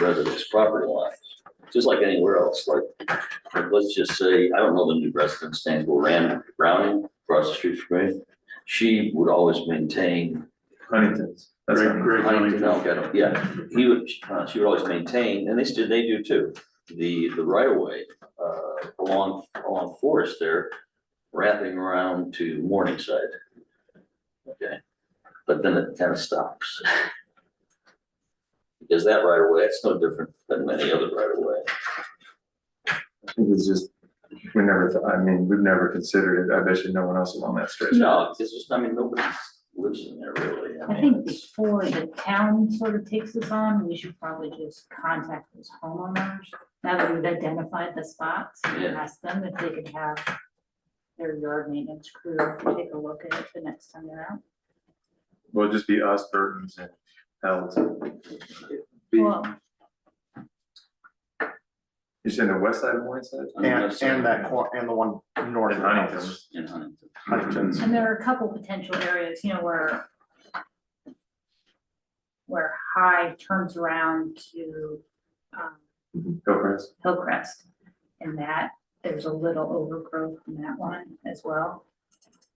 residents' property lines, just like anywhere else. Like let's just say, I don't know the new residence name, but Browning across the street from me. She would always maintain Huntington's. That's Great. Huntington, okay, yeah, she would always maintain, and they do too, the right of way, along Forest there, wrapping around to Morningside. Okay, but then it kind of stops. Because that right of way, it's no different than many other right of way. I think it's just, we've never considered it. I bet you no one else is on that stretch. No, it's just, nobody lives in there really. I think before the town sort of takes this on, we should probably just contact those homeowners. Now that we've identified the spots, and Yeah. ask them if they could have their yard maintenance crew take a look at it the next time they're out. Will it just be us, Burton's, and Hells? Well, You said the west side of Morningside? And the one north In of Huntington. In Huntington. Huntington's. and there are a couple potential areas, where High turns around to Hillcrest. Hillcrest, and that there's a little overgrowth in that one as well.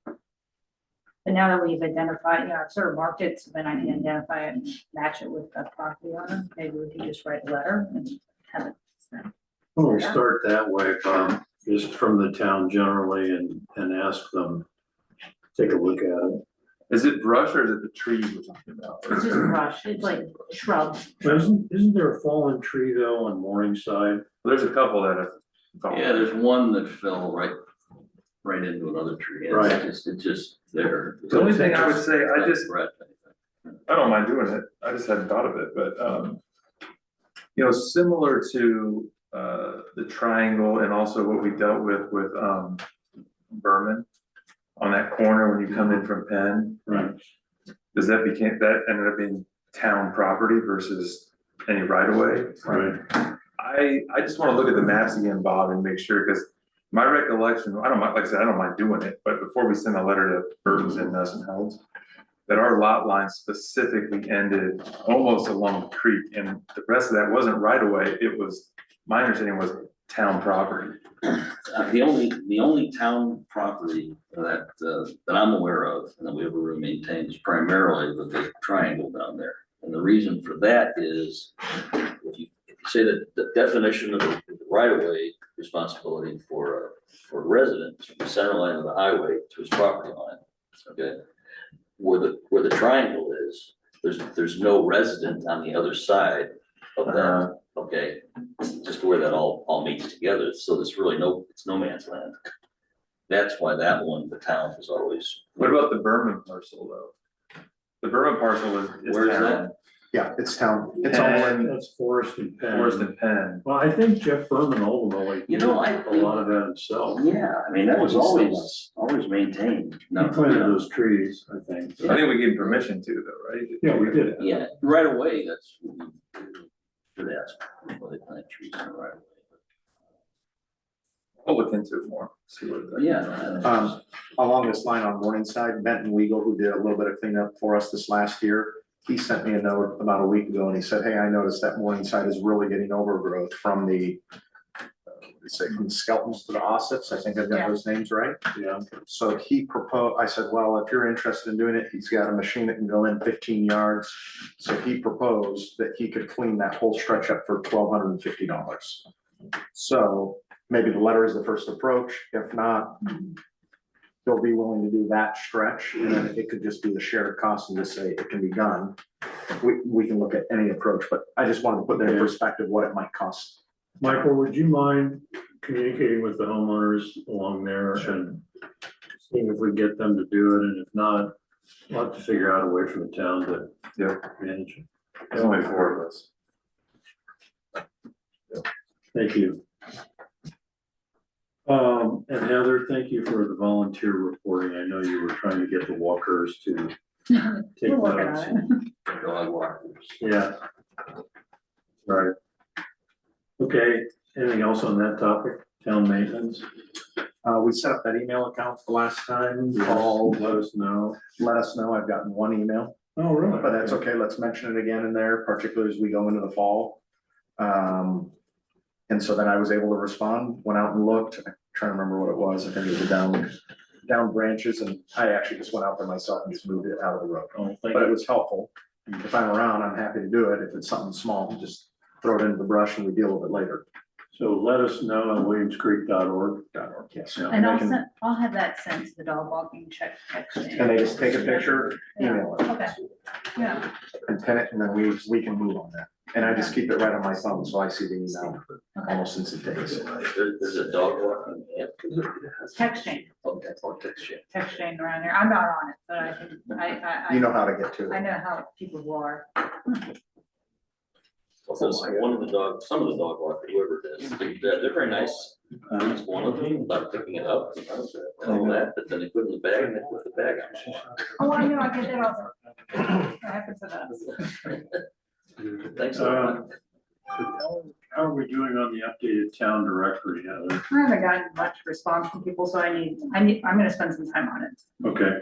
But now that we've identified, I've sort of marked it, so then I can identify it and match it with the property owner. Maybe we can just write a letter and have it sent. Well, we start that way, just from the town generally and ask them, take a look at it. Is it brush or is it the trees we're talking about? It's just brush, it's like shrubs. Isn't there a fallen tree though on Morningside? There's a couple that have. Yeah, there's one that fell right into another tree. Right. It's just there. The only thing I would say, Brett, I don't mind doing it. I just hadn't thought of it, but, similar to, the triangle and also what we dealt with Berman on that corner when you come in from Penn. Right. That ended up being town property versus any right of way. Right. I just want to look at the maps again, Bob, and make sure, because my recollection, I don't mind, like I said, I don't mind doing it, but before we send a letter to Burton's and Nelson Helms, that our lot line specifically ended almost along the creek, and the rest of that wasn't right away. It was, my understanding was town property. The only town property that I'm aware of and that we ever really maintained is primarily the big triangle down there. And the reason for that is if you say that the definition of the right of way responsibility for a resident from the center line of the highway to his property line, okay, where the triangle is, there's no resident on the other side of that. Okay, just where that all meets together. So there's really it's no man's land. That's why that one, the town is always. What about the Berman parcel though? The Berman parcel is Where is town. that? Yeah, it's town. It's all in. That's Forest and Penn. Forest and Penn. Well, I think Jeff Berman ultimately. You know, did a lot of that himself. Yeah, I mean, that was always maintained. He planted those trees, I think. I think we gave him permission to though, right? Yeah, we did. Yeah, right away, that's what we should ask before they plant trees in the right away. I'll look into it more, see what. Yeah. Along this line on Morningside, Benton Weigel, who did a little bit of cleanup for us this last year, he sent me a note about a week ago and he said, hey, I noticed that Morningside is really getting overgrowth from the, from the Skeltons to the Ossets. I think I've got those names right. Yeah. So he proposed, I said, well, if you're interested in doing it, he's got a machine that can go in 15 yards. So he proposed that he could clean that whole stretch up for $1,250. So maybe the letter is the first approach. If not, they'll be willing to do that stretch, and then it could just be the shared cost and just say it can be done. We can look at any approach, but I just wanted to put in perspective what it might cost. Michael, would you mind communicating with the homeowners along there and seeing if we get them to do it? And if not, we'll have to figure out a way for the town to manage it. There's only 4 of us. Thank you. And Heather, thank you for the volunteer reporting. I know you were trying to get the walkers to take We're working notes. on it. Dog walkers. Yeah. Right. Okay, anything else on that topic? Town maintenance? We set up that email account the last time. Call, let us know. Let us know. I've gotten one email, Oh, really? but that's okay. Let's mention it again in there, particularly as we go into the fall. And so then I was able to respond, went out and looked, I'm trying to remember what it was, I think it was the down branches, and I actually just went out there myself and just moved it out of the road. But it was helpful. If I'm around, I'm happy to do it. If it's something small, just throw it into the brush and we deal with it later. So let us know at williamscreek.org. Yes. Yeah. And I I'll can- send, I'll have that sent to the dog walking check. And they just take a picture, email it, Okay, yeah, and pin it, and then we can move on that. And I just keep it right on my phone, so I see the email okay. almost instantaneously. There's a dog walking app. Text chain, Okay, or text you. text chain around there. I'm not on it, but I can, You know how to get to I it. know how people are. So one of the dogs, some of the dog walkers, whoever it is, they're very nice. It's one of them, about picking it up and all that, but then they put it in the bag and they put the bag on. Oh, I know, I get that also. That happens to us. Thanks a lot. How are we doing on the updated town directory, Heather? I haven't gotten much response from people, so I'm gonna spend some time on it Okay,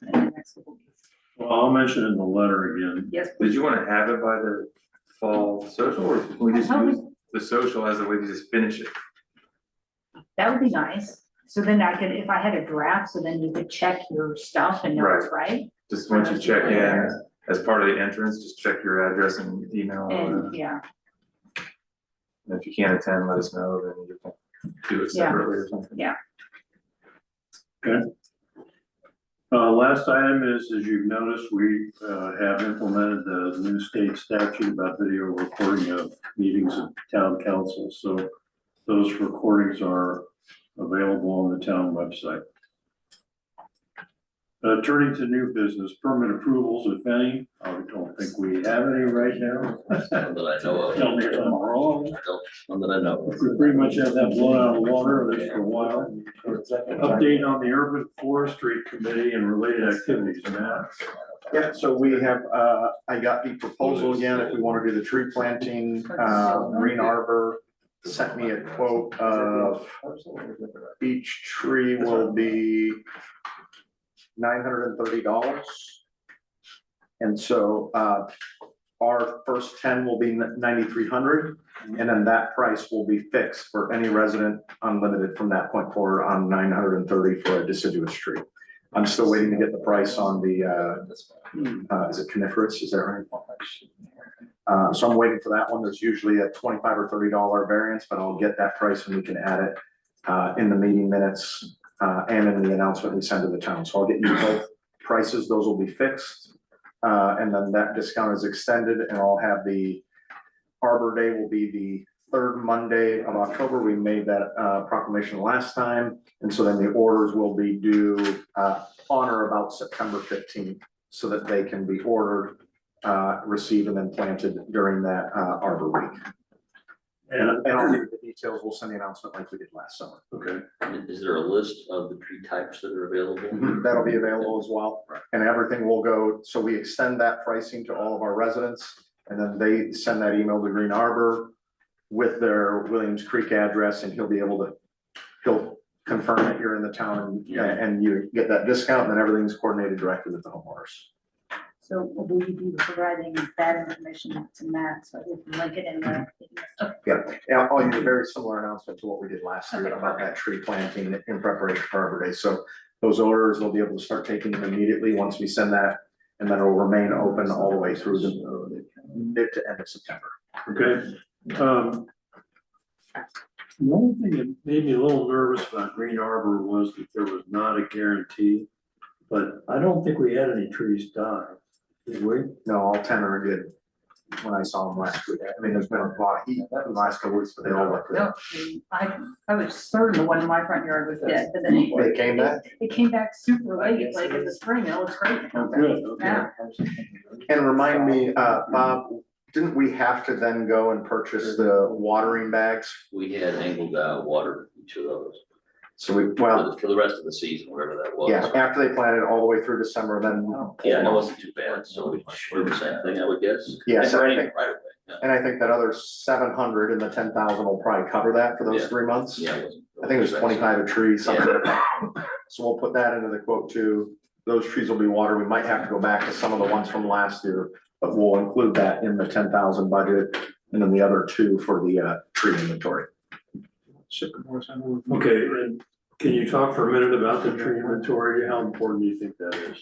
in the next couple weeks. well, I'll mention it in the letter again. Yes, Did please. you wanna have it by the fall social, or can we just use the social as a way to just finish it? That would be nice. So then I could, if I had a draft, so then you could check your stuff and know it's right. Just once you check in, as part of the entrance, just check your address and email. And, yeah, And if you can't attend, let us know, then you can do it Yeah. separately or something. Last item is, as you've noticed, we have implemented the new state statute about video recording of meetings of town council. So those recordings are available on the town website. Turning to new business, permit approvals, if any. I don't think we have any right now. None that I know of. Tell me if I'm wrong. None that I know of. We pretty much have that blown out of the water, at least for a while. Update on the urban forestry committee and related activities, Matt. Yeah, so we have, I got the proposal again, if we want to do the tree planting, Green Arbor sent me a quote of each tree will be $930. And so, our first 10 will be 9,300, and then that price will be fixed for any resident, unlimited from that point forward, on 930 for a deciduous tree. I'm still waiting to get the price on the, is it coniferous, is that right? So I'm waiting for that one. There's usually a $25 or $30 variance, but I'll get that price and we can add it in the meeting minutes and in the announcement we send to the town. So I'll get you both prices. Those will be fixed. And then that discount is extended, and I'll have the Arbor Day will be the third Monday of October. We made that proclamation last time. And so then the orders will be due on or about September 15th so that they can be ordered, received, and then planted during that Arbor Week. And I'll give you the details. We'll send the announcement like we did last summer. Okay. Is there a list of the tree types that are available? That'll be available as well. And everything will go, so we extend that pricing to all of our residents. And then they send that email to Green Arbor with their Williams Creek address, and he'll confirm that you're in the town and you get that discount, and then everything's coordinated directly with the homeowners. so will you be providing that information to Matt, so we can link it in there? Yeah, I'll use a very similar announcement to what we did last year Okay, about that tree planting in preparation for Arbor Day. So those orders will be able to start taking them immediately once we send that, and then it'll remain open all the way through the mid to end of September. Okay. The only thing that made me a little nervous about Green Arbor was that there was not a guarantee, but I don't think we had any trees die. Did we? No, all 10 are good when I saw them last week. I mean, there's been a lot of heat in the last couple weeks, but they all look good. No, I was certain the one in my front yard was dead, but then They came back. it came back super late, like in the spring, it looks great. Oh, good, okay. Yeah. And remind me, Bob, didn't we have to then go and purchase the watering bags? We had angled out water each of those So we, well, for the rest of the season, whatever that was. yeah, after they planted all the way through December, then. Yeah, and it wasn't too bad, so we should do the same thing, I would guess. Yes, And I raining think- right away, yeah. And I think that other 700 and the 10,000 will probably cover that for those Yeah. 3 months. Yeah, it wasn't- I think it was 25 a tree, something like that. So we'll put that into the quote too. Those trees will be watered. We might have to go back to some of the ones from last year, but we'll include that in the 10,000 budget. and then the other 2 for the tree inventory. Okay, and can you talk for a minute about the tree inventory? How important do you think that is?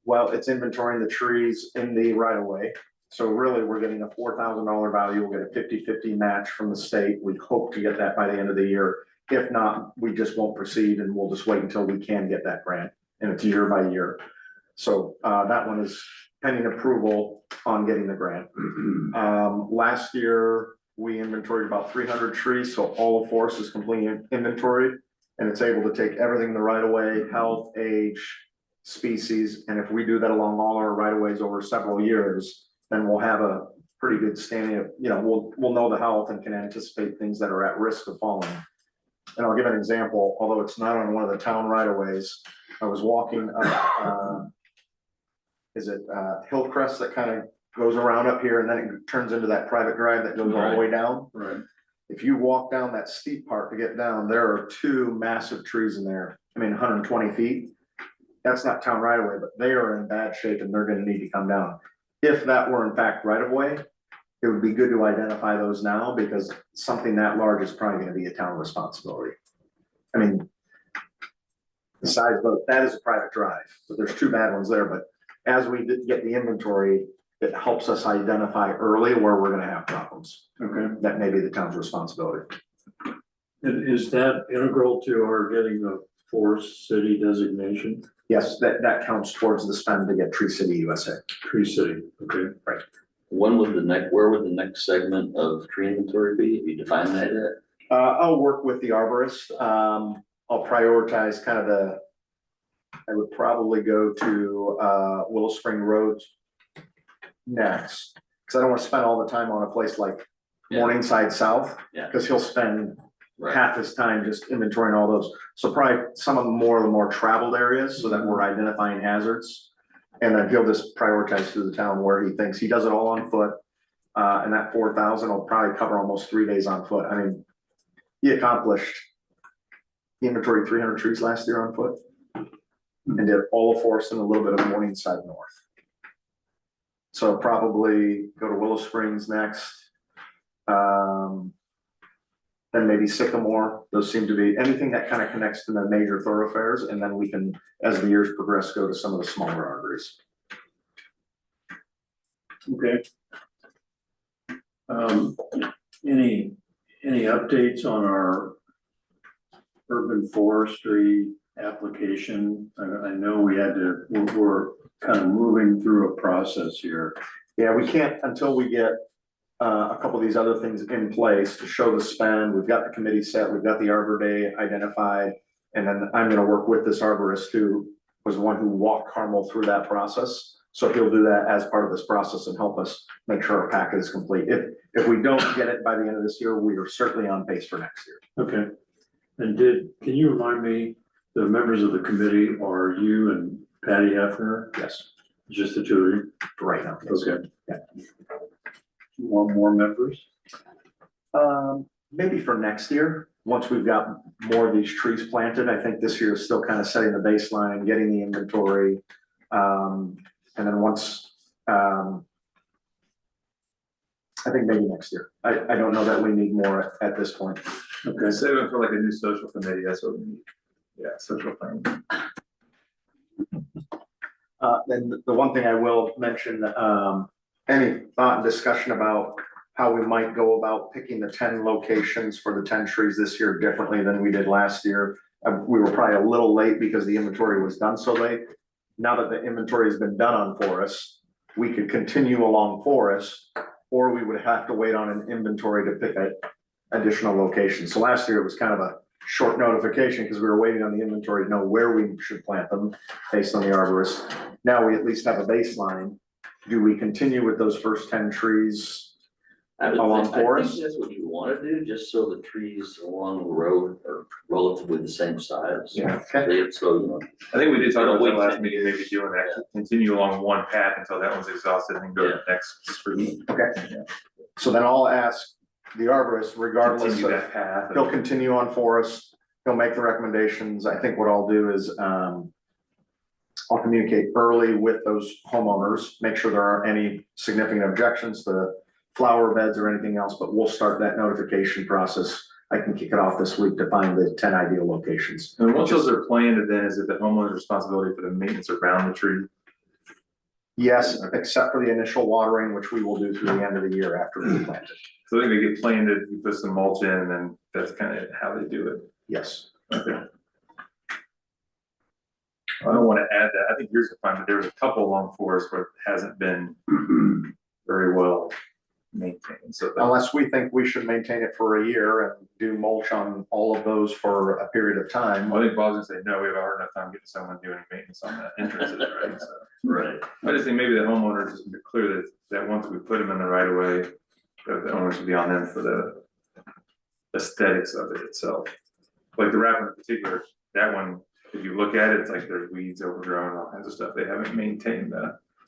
Well, it's inventorying the trees in the right of way. So really, we're getting a $4,000 value. We'll get a 50-50 match from the state. We hope to get that by the end of the year. If not, we just won't proceed and we'll just wait until we can get that grant. And it's year by year. So that one is pending approval on getting the grant. Last year, we inventoried about 300 trees, so all of forest is completely inventoried. And it's able to take everything in the right of way, health, age, species. And if we do that along all our right of ways over several years, then we'll have a pretty good standing of, we'll know the health and can anticipate things that are at risk of falling. And I'll give an example, although it's not on one of the town right of ways. I was walking up, Hillcrest that kind of goes around up here and then it turns into that private drive that goes all the way down. Right. If you walk down that steep part to get down, there are 2 massive trees in there. 120 feet. That's not town right away, but they are in bad shape and they're gonna need to come down. If that were in fact right of way, it would be good to identify those now because something that large is probably gonna be a town responsibility. Besides, but that is a private drive, so there's 2 bad ones there, but as we get the inventory, it helps us identify early where we're gonna have problems. Okay. That may be the town's responsibility. And is that integral to our getting the forest city designation? Yes, that counts towards the spend to get Tree City USA. Tree city, okay. Right. where would the next segment of tree inventory be? Have you defined that yet? I'll work with the arborist. I'll prioritize kind of I would probably go to Willow Spring Road next. Because I don't want to spend all the time on a place like Yeah. Morningside South. Yeah. Because he'll spend Right, half his time just inventorying all those. So probably some of the more traveled areas so that we're identifying hazards. And then he'll just prioritize through the town where he thinks he does it all on foot. And that 4,000 will probably cover almost 3 days on foot. He accomplished inventory 300 trees last year on foot. And did all of forest and a little bit of Morningside North. So probably go to Willow Springs next. Then maybe Sycamore. Those seem to be anything that kind of connects to the major thoroughfares. And then we can, as the years progress, go to some of the smaller arteries. Okay. Any updates on our urban forestry application? I know we're kind of moving through a process here. Yeah, we can't until we get a couple of these other things in place to show the spend. We've got the committee set, we've got the Arbor Day identified. And then I'm gonna work with this arborist who was the one who walked Carmel through that process. So he'll do that as part of this process and help us make sure our packet is complete. If we don't get it by the end of this year, we are certainly on pace for next year. Okay. And can you remind me, the members of the committee are you and Patty Hefner? Yes, Just the 2 of you? right now. Yes. Okay. Yeah. You want more members? Maybe for next year, once we've got more of these trees planted. I think this year is still kind of setting the baseline, getting the inventory. And then once, I think maybe next year. I don't know that we need more at this point. Okay, save it for like a new social committee, that's what we need. Yeah, social planning. Then the one thing I will mention, any thought and discussion about how we might go about picking the 10 locations for the 10 trees this year differently than we did last year. We were probably a little late because the inventory was done so late. Now that the inventory has been done on forest, we could continue along forest, or we would have to wait on an inventory to pick an additional location. So last year it was kind of a short notification because we were waiting on the inventory to know where we should plant them based on the arborist. Now we at least have a baseline. Do we continue with those first 10 trees along I forest? think that's what you want to do, just so the trees along the road are relatively the same size. Yeah, okay. So, I think we did talk about Wait, that last meeting, maybe doing that, continue along one path until that one's exhausted and then go to the next street. Okay. So then I'll ask the arborist, regardless Continue of, that path. he'll continue on forest, he'll make the recommendations. I think what I'll do is, I'll communicate early with those homeowners, make sure there aren't any significant objections to flower beds or anything else, but we'll start that notification process. I can kick it off this week to find the 10 ideal locations. And once those are planted, then is it the homeowner's responsibility for the maintenance around the tree? Yes, except for the initial watering, which we will do through the end of the year after we plant it. So they get planted, you put some mulch in, and then that's kind of how they do it. Yes. Okay. I don't want to add that. I think yours are fine, but there's a couple along Forest where it hasn't been very well maintained, so. Unless we think we should maintain it for a year and do mulch on all of those for a period of time. I think Bob's gonna say, no, we have a hard enough time getting someone doing maintenance on that entrances, right? So, Right. I just think maybe the homeowners just be clear that once we put them in the right of way, that the owners will be on them for the aesthetics of it itself. Like the wrap in particular, that one, if you look at it, it's like there's weeds overgrown, all kinds of stuff. They haven't maintained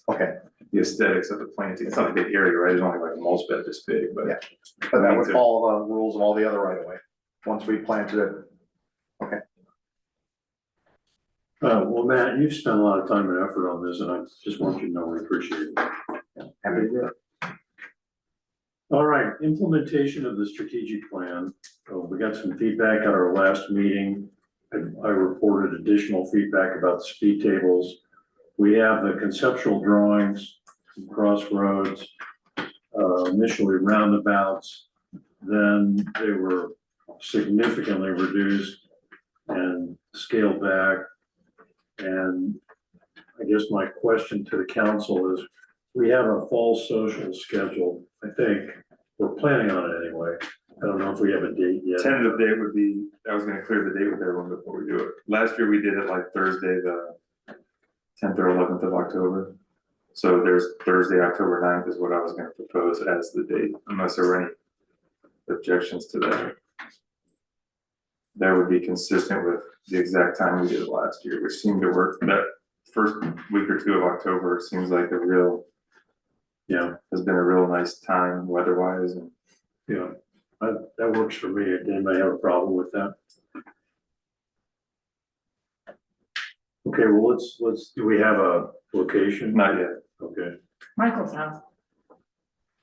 Okay, the aesthetics of the planting. It's not a big area, right? It's only like a mulch bed this big, but. Yeah. but that would follow the rules of all the other right of way. Once we planted it, Well, Matt, you've spent a lot of time and effort on this, and I just want you to know we appreciate it. happy to do it. All right, implementation of the strategic plan. We got some feedback at our last meeting. I reported additional feedback about the speed tables. We have the conceptual drawings, crossroads, initially roundabouts. Then they were significantly reduced and scaled back. And I guess my question to the council is, we have a fall social scheduled, I think. We're planning on it anyway. I don't know if we have a date yet. Tentative date would be, I was gonna clear the date with everyone before we do it. Last year we did it like Thursday, the 10th or 11th of October. So there's Thursday, October 9th is what I was gonna propose as the date, unless there were any objections to that. That would be consistent with the exact time we did it last year, which seemed to work. That first week or two of October seems like has been a real nice time weather-wise. And Yeah, that works for me. Anybody have a problem with that? Okay, well, do we have a location? not yet. Okay. Michael's house.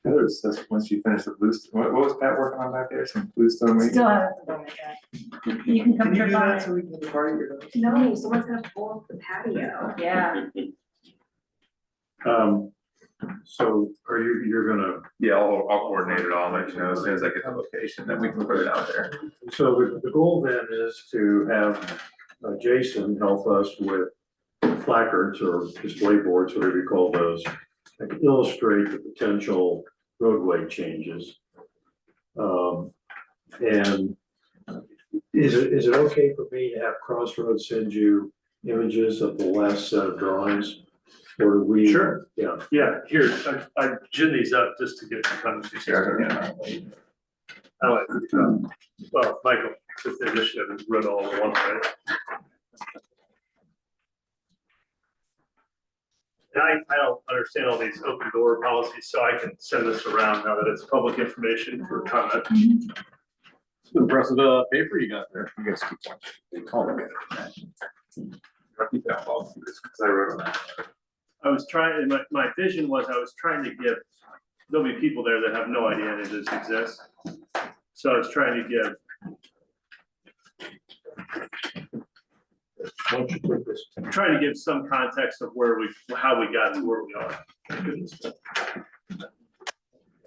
That's once you finish the bluestone, what was Pat working on back there? Some bluestone maybe? Still haven't done it yet. You can come to buy. we can party your house? No, someone's gonna pull up the patio. Yeah, So you're gonna, Yeah, I'll coordinate it. I'll let you know as soon as I get the location, then we can put it out there. so the goal then is to have Jason help us with placards or display boards, whatever you call those, that can illustrate the potential roadway changes. And is it okay for me to have Crossroads send you images of the last set of drawings? Or do we? Sure. Yeah, Yeah, here, I gin these up just to get the conversation. I like, well, Michael, took the initiative and wrote all in one way. And I don't understand all these open door policies, so I can send this around now that it's public information for comment. Impressive paper you got there. You guys keep watching. I'll keep that all through this, because I wrote on that. I was trying, my vision was I was trying to give, there'll be people there that have no idea any of this exists. So I was trying to give, why don't you put this? trying to give some context of how we got to where we are.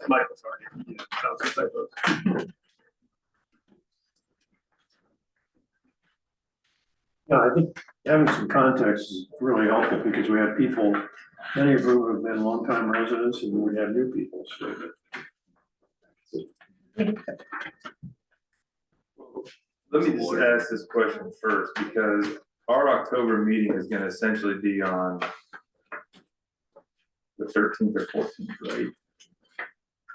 Michael, sorry. Yeah, that was a typo. Yeah, I think having some context is really helpful because we have people, many of whom have been longtime residents and we have new people, so. Let me just ask this question first, because our October meeting is gonna essentially be on the 13th or 14th, right?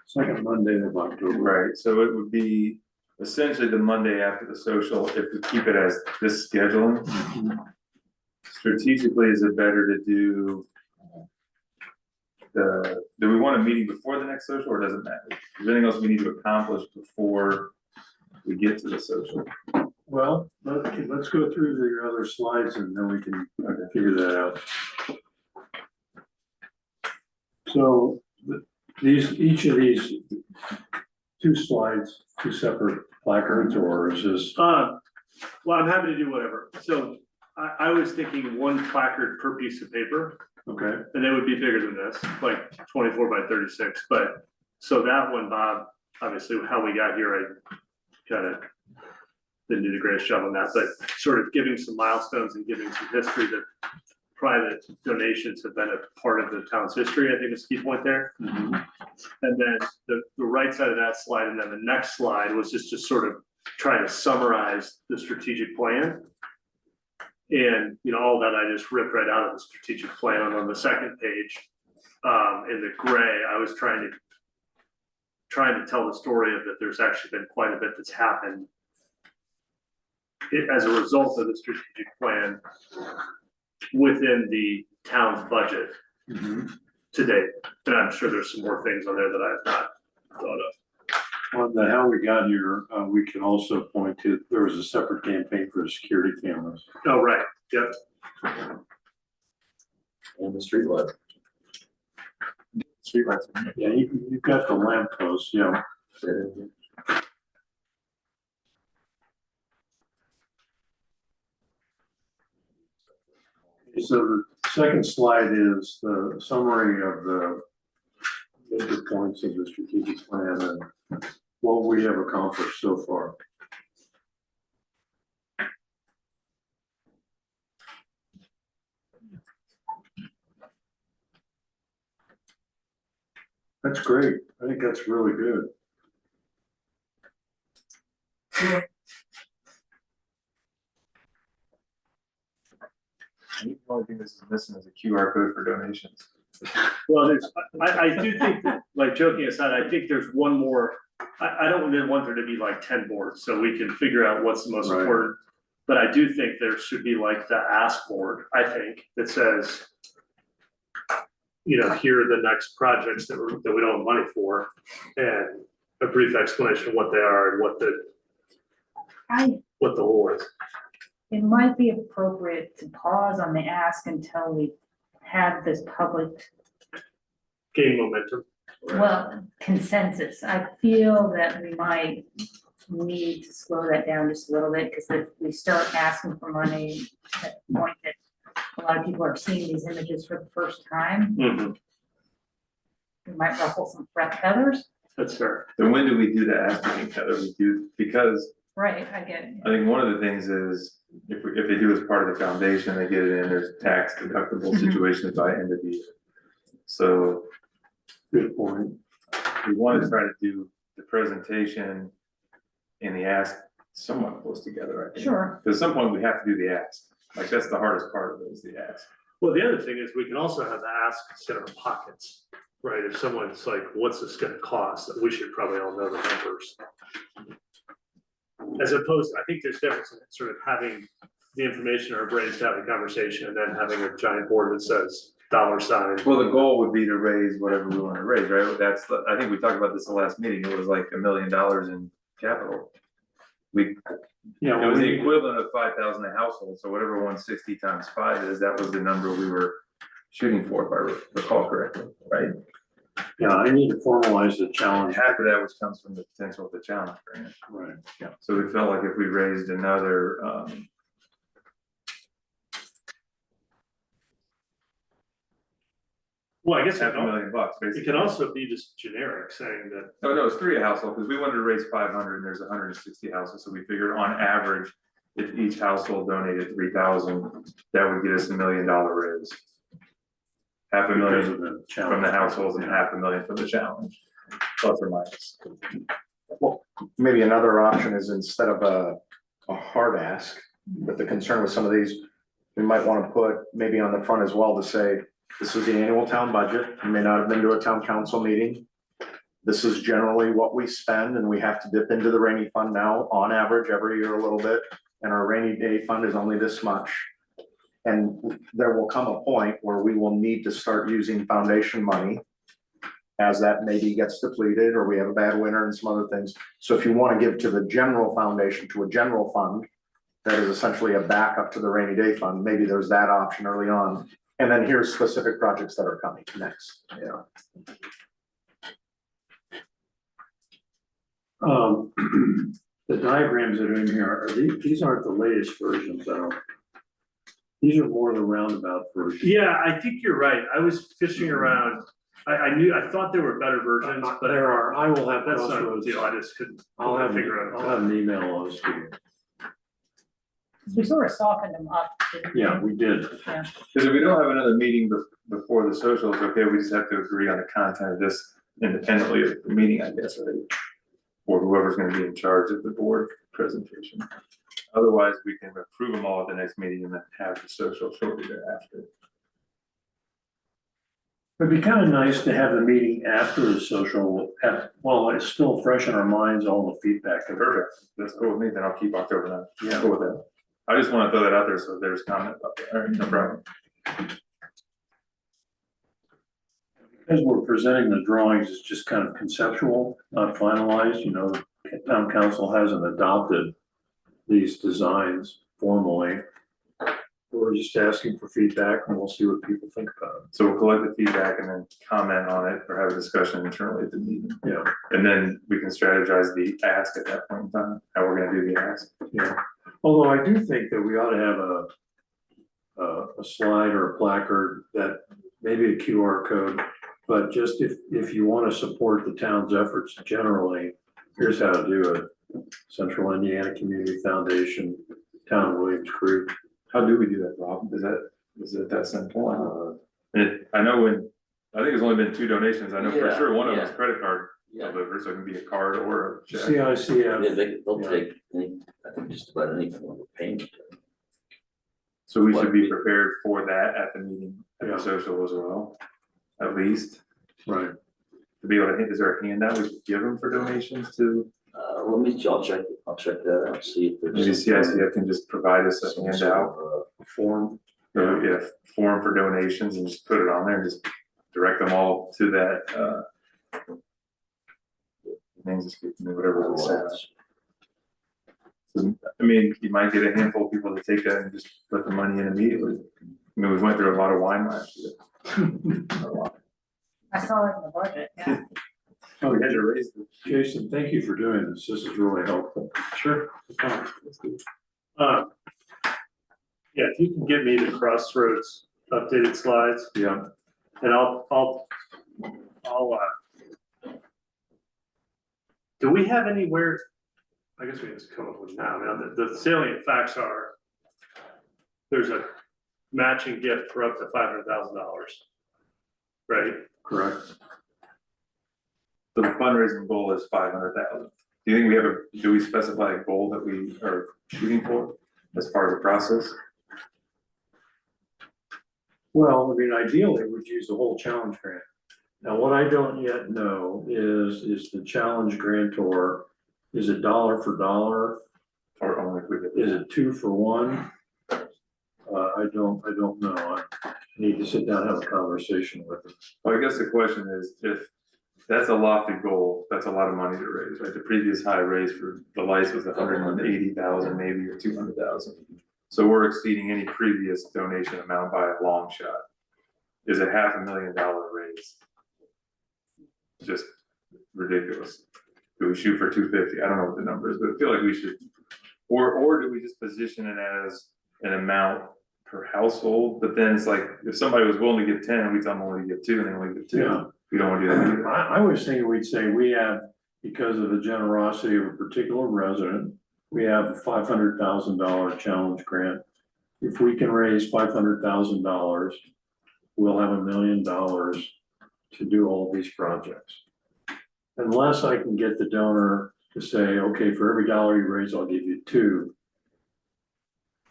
Second Monday of October. Right, so it would be essentially the Monday after the social, if we keep it as this scheduling. Strategically, is it better to do we want a meeting before the next social, or does it matter? Is there anything else we need to accomplish before we get to the social? Well, let's go through the other slides and then we can figure that out. So each of these two slides, two separate placards, or is this? Well, I'm happy to do whatever. So I was thinking one placard per piece of paper, Okay, and they would be bigger than this, like 24 by 36. But so that one, Bob, obviously how we got here, I kind of didn't do the greatest job on that, but sort of giving some milestones and giving some history that private donations have been a part of the town's history, I think is the key point there. And then the right side of that slide, and then the next slide was just to sort of try to summarize the strategic plan. And, you know, all that I just ripped right out of the strategic plan. And on the second page, in the gray, I was trying to tell the story of that there's actually been quite a bit that's happened as a result of the strategic plan within the town's budget to date. And I'm sure there's some more things on there that I have not thought of. well, the how we got here, we can also point to, there was a separate campaign for the security cameras. Oh, right, yep. And the street light. Streetlights. Yeah, you've got the lamp posts, yeah. So the second slide is the summary of the major points of the strategic plan and what we have accomplished so far. That's great. I think that's really good. The only thing this is missing is a QR code for donations. Well, I do think that, like joking aside, I think there's one more, I don't really want there to be like 10 boards, so we can figure out what's the most Right. important. But I do think there should be like the ask board, I think, that says, you know, here are the next projects that we don't have money for, and a brief explanation of what they are and what the whole is. It might be appropriate to pause on the ask until we have this public, Gain momentum. well, consensus. I feel that we might need to slow that down just a little bit, because if we start asking for money at the point that a lot of people are seeing these images for the first time, we might ruffle some feathers. That's fair. So when do we do the asking, Heather? We do, because Right, I get it. I think one of the things is, if they do as part of the foundation, they get it in, there's tax deductible situations by end of the year. So Good point. we want to try to do the presentation and the ask somewhat close together, I think. Sure. Because at some point we have to do the ask, like that's the hardest part of it, is the ask. Well, the other thing is we can also have the ask instead of pockets, right? If someone's like, what's this gonna cost? We should probably all know the numbers. As opposed, I think there's difference in sort of having the information in our brains to have a conversation and then having a giant board that says $sign. Well, the goal would be to raise whatever we want to raise, right? That's, I think we talked about this the last meeting, it was like $1 million in capital. It Yeah, was the equivalent of 5,000 a household, so whatever 160 times 5 is, that was the number we were shooting for, if I recall correctly, right? yeah, I need to formalize the challenge. Half of that which comes from the potential of the challenge grant. Right. Yeah, so we felt like if we raised another, Well, I guess $500,000 it basically. can also be just generic saying that, Oh, no, it's 3 a household, because we wanted to raise 500 and there's 160 houses, so we figured on average, if each household donated 3,000, that would get us $1 million raise. Because of $500,000 the from challenge. the households and $500,000 from the challenge, plus or minus. Maybe another option is, instead of a hard ask, but the concern with some of these, we might want to put maybe on the front as well to say, this is the annual town budget. You may not have been to a town council meeting. This is generally what we spend, and we have to dip into the rainy fund now, on average, every year a little bit. And our rainy day fund is only this much. And there will come a point where we will need to start using foundation money, as that maybe gets depleted, or we have a bad winter and some other things. So if you want to give to the general foundation, to a general fund, that is essentially a backup to the rainy day fund, maybe there's that option early on. And then here's specific projects that are coming next. Yeah. The diagrams that are in here, are these aren't the latest versions, I don't. These are more the roundabout versions. Yeah, I think you're right. I was fishing around. I thought there were better versions, but There are, I will have that's not a Crossroads. deal. I just couldn't I'll have, figure I'll out. have an email those to you. We sort of softened them up. didn't we? Yeah, we did. Because if we don't have another meeting before the social, it's okay, we just have to agree on the content of this independently of the meeting, I guess, right? Or whoever's gonna be in charge of the board presentation. Otherwise, we can approve them all at the next meeting and then have the social shortly thereafter. It'd be kind of nice to have the meeting after the social, well, it's still fresh in our minds, all the feedback. Perfect, that's cool with me, then I'll keep October 9th. Yeah. Cool with that. I just wanna throw that out there, so there's comment about that, all right, no problem. As we're presenting the drawings, it's just kind of conceptual, not finalized, you know, town council hasn't adopted these designs formally. We're just asking for feedback and we'll see what people think about So we'll collect the feedback and then comment on it or have a discussion internally at the meeting. it. Yeah, And then we can strategize the ask at that point in time, how we're gonna do the ask. yeah. Although I do think that we ought to have a slide or a placard that, maybe a QR code, but just if you want to support the town's efforts generally, here's how to do it. Central Indiana Community Foundation, Town of Williams Creek. How do we do that, Rob? Is it that simple? I know I think it's only been 2 donations. I know for Yeah, sure one of them yeah. is credit card Yeah, delivered, so it can be a card or a check. CICF, they'll Yeah. take any, I think just about any form of payment. So we should What be we- prepared for that at the meeting, at Yeah. the social as well, at least. right. To be able to, is there a handout we could give them for donations to? I'll check that out, see if there's. Maybe CICF can just provide us a some sort handout, of, Form. or yeah, form for donations and just put it on there, and just direct them all to that, names escaping me, whatever it says. I mean, you might get a handful of people to take that and just put the money in immediately. I mean, we went through a lot of wine last year. A lot. I saw it in the budget, yeah. Oh, we had to raise the. Jason, thank you for doing this. This is really helpful. Sure. Yeah, if you can give me the Crossroads updated slides, Yeah, and do we have anywhere, I guess we have to come up with now, the salient facts are, there's a matching gift for up to $500,000. Right? correct. So the fundraising goal is 500,000. Do you think do we specify a goal that we are shooting for as part of the process? Well, I mean, ideally, we'd use the whole challenge grant. Now, what I don't yet know is the challenge grantor, is it dollar for dollar? Or only if we did? Is it 2 for 1? I don't know. I need to sit down and have a conversation with them. Well, I guess the question is, if that's a lofty goal, that's a lot of money to raise, right? The previous high raise for the lights was 180,000 maybe, or 200,000. So we're exceeding any previous donation amount by a long shot. Is a $500,000 raise just ridiculous? Do we shoot for 250? I don't know what the number is, but I feel like we should, or do we just position it as an amount per household? But then it's like, if somebody was willing to give 10, we tell them only to give 2, and they only give 2. Yeah. We don't want to do that either. I was thinking we'd say we have, because of the generosity of a particular resident, we have a $500,000 challenge grant. If we can raise $500,000, we'll have $1 million to do all these projects. Unless I can get the donor to say, okay, for every dollar you raise, I'll give you 2.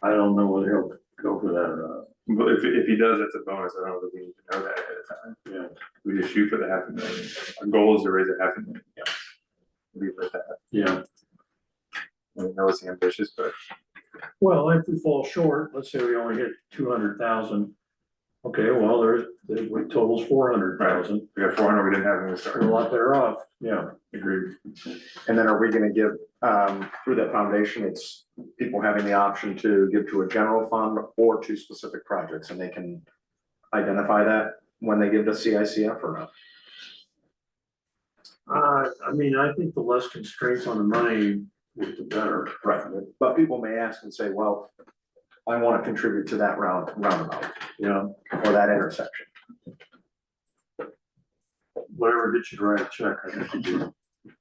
I don't know whether he'll go for that or not. But if he does, that's a bonus. I don't know that we need to know that ahead of time. Yeah, We just shoot for the $500,000. Our goal is to raise $500,000. Yeah. Leave it at that. yeah. I know it's ambitious, but Well, if we fall short, let's say we only hit 200,000. Okay, well, we totals 400,000. we got 400 we didn't have when we We're a started. lot better off. Yeah, Agreed. And then are we gonna give, through that foundation, it's people having the option to give to a general fund or to specific projects, and they can identify that when they give to CICF or not? I mean, I think the less constraints on the money, the better. Right, but people may ask and say, well, I want to contribute to that roundabout, you know, or that intersection. Whatever gets you to write a check, I think you do.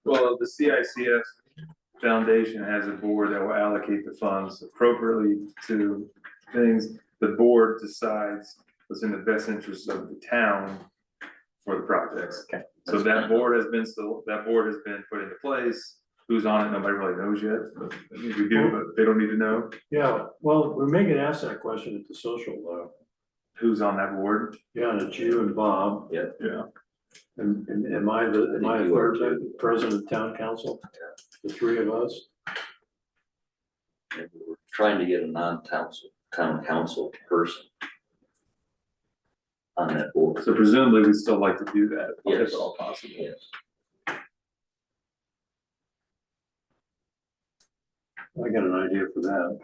Well, the CICF Foundation has a board that will allocate the funds appropriately to things. The board decides what's in the best interest of the town for the projects. Okay. So that board has been put into place. Who's on it, nobody really knows yet, but we do, but they don't need to know Yeah, well, we may get asked that question at the social though. who's on that board. Yeah, and it's you and Bob, Yeah. and am I the third president of town council? The three of us? And we're trying to get a town council person on that board. So presumably we'd still like to do that, if Yes. at all possible. Yes. I got an idea for that.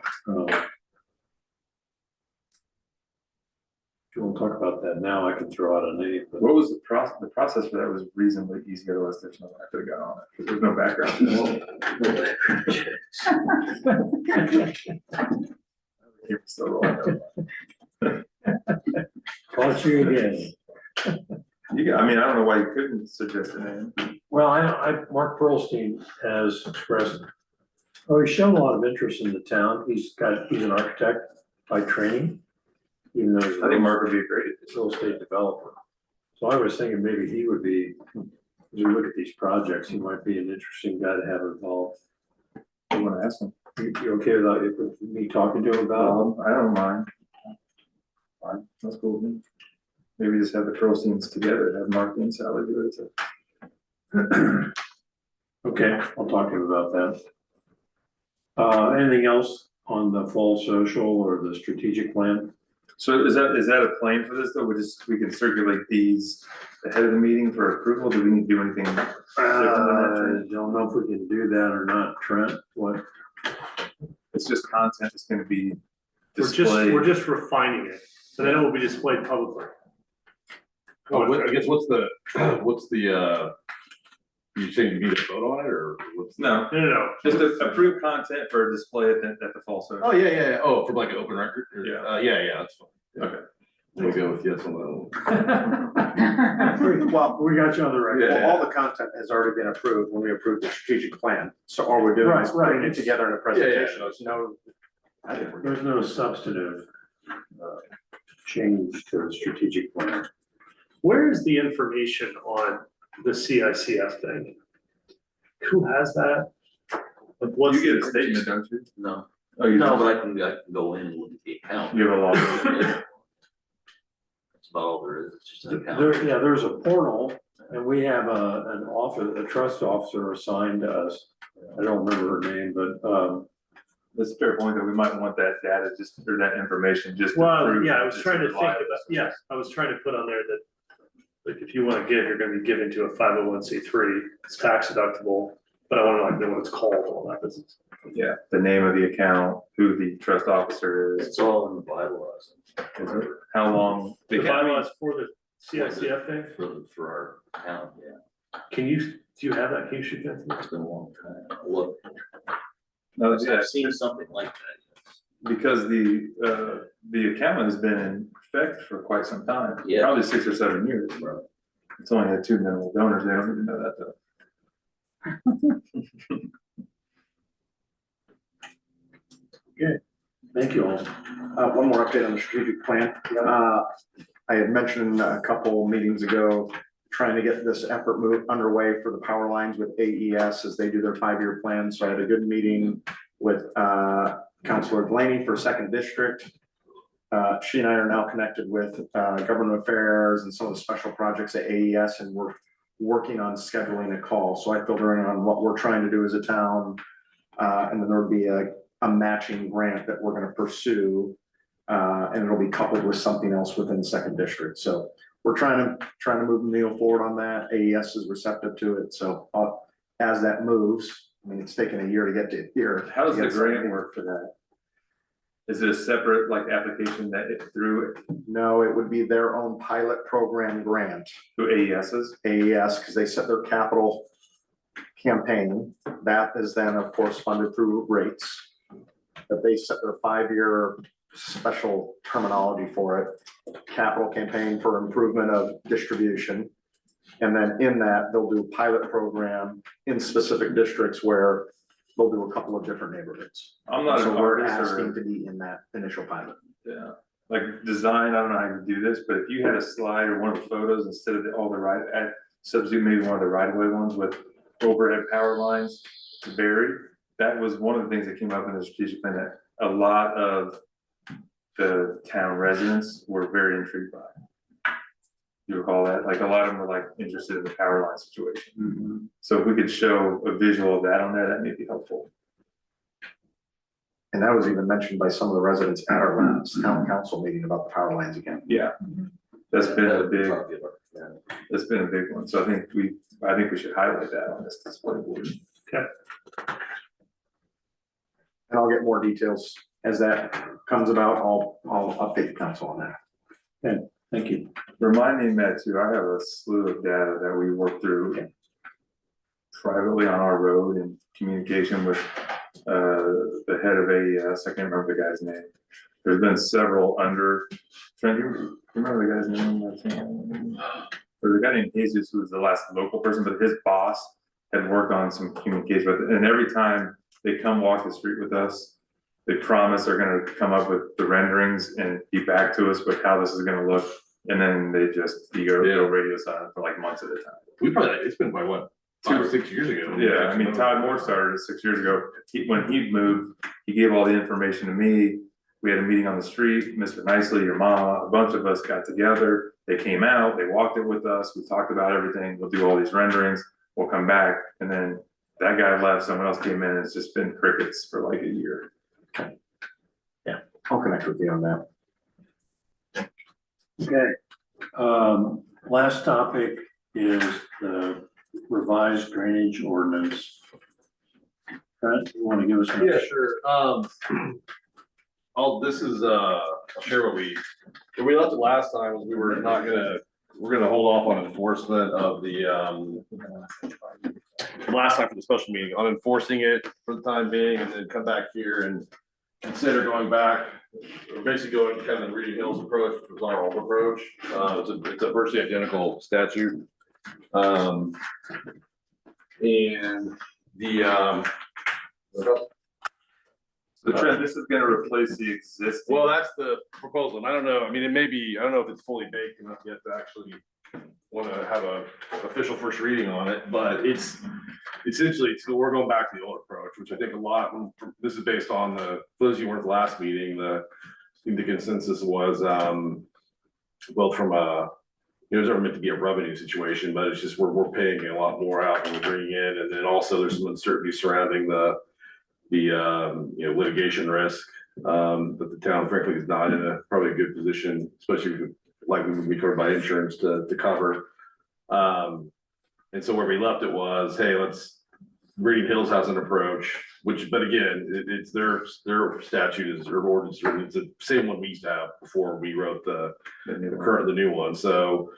If you want to talk about that now, I can throw out a name, but What was the process for that was reasonably easy, otherwise there's no, I could have got on it, because there's no background. You're still rolling. caught you again. I mean, I don't know why you couldn't suggest a name. Well, Mark Pearlstein has expressed, he's shown a lot of interest in the town. He's an architect by training. Even though he's I think Mark would be a great. a real estate developer. So I was thinking maybe he would be, as we look at these projects, he might be an interesting guy to have involved. I want to ask him. You okay with me talking to him about it? I don't mind. Fine, that's cool with me. Maybe just have the pro scenes together, have Mark and Sally do it. Okay, I'll talk to him about that. Anything else on the fall social or the strategic plan? So is that a plan for this though? We can circulate these ahead of the meeting for approval? Do we need to do anything different than that? Don't know if we can do that or not, Trent, what? It's just content that's gonna be We're displayed. just refining it, and then it will be displayed publicly. I guess what's the, you saying you need a vote on it or what's? No, No. just approved content for display at the fall social. Oh, yeah, oh, for like an open record? Or- Yeah. Yeah, that's fine. Okay. We'll go with yes on that one. Well, We got you on the record. Yeah. all the content has already been approved when we approved the strategic plan. So all we're doing is Right, putting it together in a presentation. no, There's no. I think we're good. There's no substantive change to the strategic plan. Where is the information on the CICF thing? Who has that? Like, what's You get the- a statement, don't you? No, Oh, you no, don't? but I can go in and look at the account. You have a log. That's about all there is, it's just an account. There's a portal and we have a trust officer assigned to us. I don't remember her name, but, That's a fair point, that we might want that data, or that information, just. to Well, prove yeah, I that was this trying to is think about, reliable. I was trying to put on there that, like, if you wanna give, you're gonna be giving to a 501c3, it's tax deductible, but I wanna know what it's called, all that business. Yeah, the name of the account, who the trust officer is, It's all in the bylaws how long. The account- bylaws for the CICF thing, for our account, yeah. do you have that, can you shoot that? to me? It's been a long time. Look, No, yeah, I've seen something like that. because the account has been in effect for quite some time, Yeah. probably 6 or 7 years. It's only had 2 minimal donors, they don't even know that though. thank you all. One more update on the strategic plan. I had mentioned a couple meetings ago, trying to get this effort underway for the power lines with AES as they do their 5-year plan. So I had a good meeting with Councilor Blaney for Second District. She and I are now connected with government affairs and some of the special projects at AES, and we're working on scheduling a call. So I filled her in on what we're trying to do as a town. And then there'll be a matching grant that we're gonna pursue. And it'll be coupled with something else within Second District. So we're trying to move the needle forward on that. AES is receptive to it. So as that moves, I mean, it's taken a year to get to here. How does to the get something. grant work for that? Is it a separate like application that it through No, it would be their own pilot program grant, AES's? AES, because they set their capital campaign. That is then, of course, funded through rates. That they set their 5-year special terminology for it, capital campaign for improvement of distribution. And then in that, they'll do a pilot program in specific districts where they'll do a couple of different neighborhoods. I'm not So an we're artist asking or, to be in that initial pilot. yeah, like design, I don't know how to do this, but if you had a slide or one of the photos, instead of all the substitute maybe one of the right of way ones with overhead power lines buried, that was one of the things that came up in the strategic plan that a lot of the town residents were very intrigued by. You recall that? Like a lot of them were like interested in the power line situation. So if we could show a visual of that on there, that may be helpful. And that was even mentioned by some of the residents at our last town council meeting about the power lines again. Yeah. That's been a big one. So I think we should highlight that on this display board. And I'll get more details as that comes about. I'll update the council on that. Thank you. Remind me, Matt, too, I have a slew of data that we work through privately on our road in communication with the head of AES. I can't remember the guy's name. There's been several Trent, you remember the guy's name? There's a guy named Jesus who was the last local person, but his boss had worked on some communication with it. And every time they come walk the street with us, they promise they're gonna come up with the renderings and be back to us with how this is gonna look. And then they just, go radio silent for like months at a time. We probably, it's been by what, 5 or 6 years ago? Yeah, I mean, Todd Moore started it 6 years ago. When he moved, he gave all the information to me. We had a meeting on the street, Mr. Nicely, your mama, a bunch of us got together. They came out, they walked it with us. We talked about everything. We'll do all these renderings. We'll come back. And then that guy left, someone else came in. It's just been crickets for like a year. I'll connect with you on that. Okay, last topic is the revised drainage ordinance. Trent, you wanna give us? an- Yeah, sure. This is, I'll share what where we left it last time was we're gonna hold off on enforcement of the, last time for the special meeting, on enforcing it for the time being, and then come back here and consider going back, or basically going kind of the Reading Hills approach, which was our old approach. It's a virtually identical statute. And The trend, this is gonna replace the existing. well, that's the proposal, and I don't know, I mean, it may be, I don't know if it's fully baked enough yet to actually wanna have a official first reading on it, but it's essentially, so we're going back to the old approach, which I think a lot, this is based on the, for those you weren't the last meeting, I think the consensus was, well, from it was never meant to be a revenue situation, but it's just we're paying a lot more out than we're bringing in, and then also there's some uncertainty surrounding the litigation risk, that the town frankly is not in a probably a good position, especially if likely to be covered by insurance to cover. And so where we left it was, hey, Reading Hills has an approach, but again, it's their statute is, or ordinance, it's the same one we used to have before we wrote the new one. So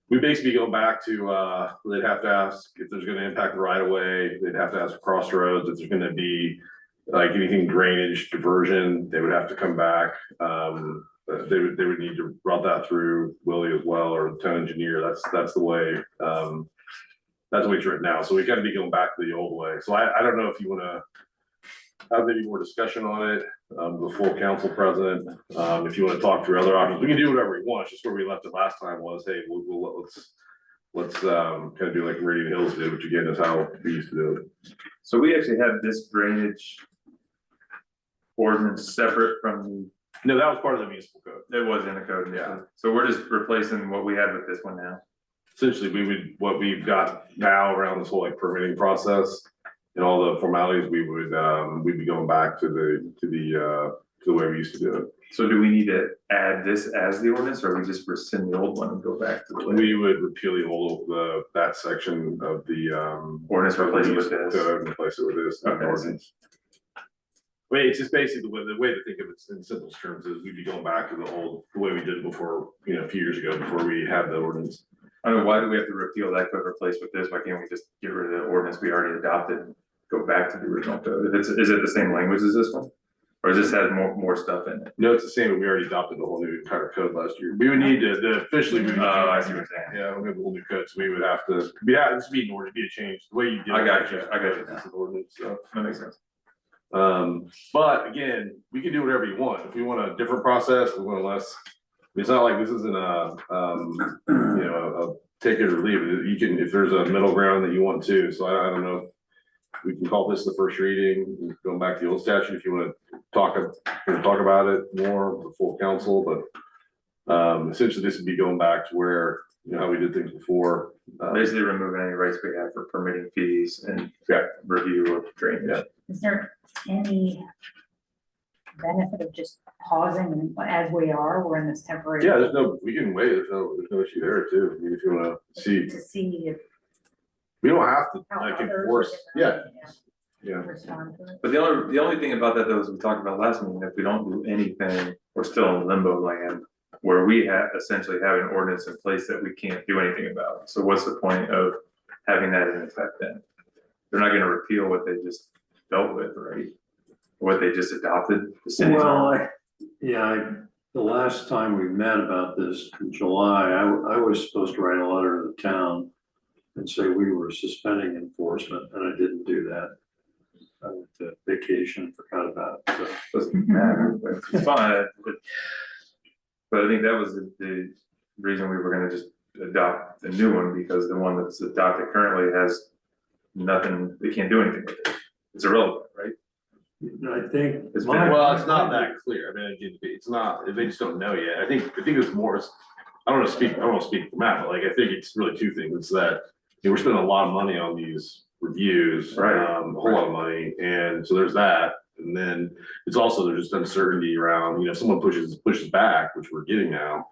we basically go back to, they'd have to ask if there's gonna impact the right of way, they'd have to ask crossroads, if there's gonna be like anything drainage diversion, they would have to come back. They would need to route that through Willie as well, or the town engineer. That's the way, that's the way it's written now. So we gotta be going back to the old way. So I don't know if you wanna have any more discussion on it, the full council president. If you wanna talk through other options, we can do whatever we want. It's just where we left it last time was, hey, let's kind of do like Reading Hills did, which again is how we used to do it. So we actually have this drainage ordinance separate from, No, that was part of the municipal code. it was in the code, Yeah. So we're just replacing what we had with this one now. Essentially, what we've got now around this whole like permitting process and all the formalities, we'd be going back to the way we used to do it. So do we need to add this as the ordinance, or we just rescind the old one and go back to the way? We would repeal the old, that section of the, Ordinance, replace it with this. code, replace it with this. Okay. Ordinance. I mean, it's just basically the way to think of it in simple terms is we'd be going back to the way we did it before, a few years ago, before we had the ordinance. I don't know, why do we have to repeal that code, replace with this? Why can't we just get rid of the ordinance we already adopted and go back to the original code? If it's, is it the same language as this one? Or does this have more stuff in it? No, it's the same, but we already adopted the whole new entire code last year. We would need to, officially, we would. Oh, I see what you're saying. Yeah, we have a whole new code, so we would have to, this would be in order to be a change, the way you do it. I got you. It's an ordinance, so. That makes sense. But again, we can do whatever you want. If we want a different process, we want less. It's not like this isn't a, you know, a take it or leave it. You can, if there's a middle ground that you want to, so I don't know. If we can call this the first reading, going back to the old statute, if you want to talk about it more, the full council, but essentially this would be going back to where, you know, how we did things before. Basically removing any rights we have for permitting fees and review of drainage. Is there any benefit of just pausing as we are, we're in this temporary? Yeah, we can wait, there's no issue there too. I mean, if you wanna see, To see if. we don't have to how like others are enforce, yeah, yeah. Respond to it. But the only thing about that though, is we talked about last meeting, if we don't do anything, we're still in limbo land. Where we essentially have an ordinance in place that we can't do anything about. So what's the point of having that in effect then? They're not gonna repeal what they just dealt with, right? What they just adopted. The city's Well, the last time we met about this in July, I was supposed to write a letter to the town and say we were suspending enforcement, and I didn't do that. I went to vacation, forgot about it, so. doesn't matter, but it's fine. But I think that was the reason we were gonna just adopt the new one, because the one that's adopted currently has nothing, they can't do anything with it. It's irrelevant, right? I think. It's my- Well, it's not that clear. I mean, it's not, they just don't know yet. I think it's more, I don't want to speak for Matt, but like, I think it's really two things. It's that, you know, we're spending a lot of money on these reviews. Right. A whole lot of money. And so there's that. And then it's also, there's just uncertainty around, you know, if someone pushes back, which we're getting now.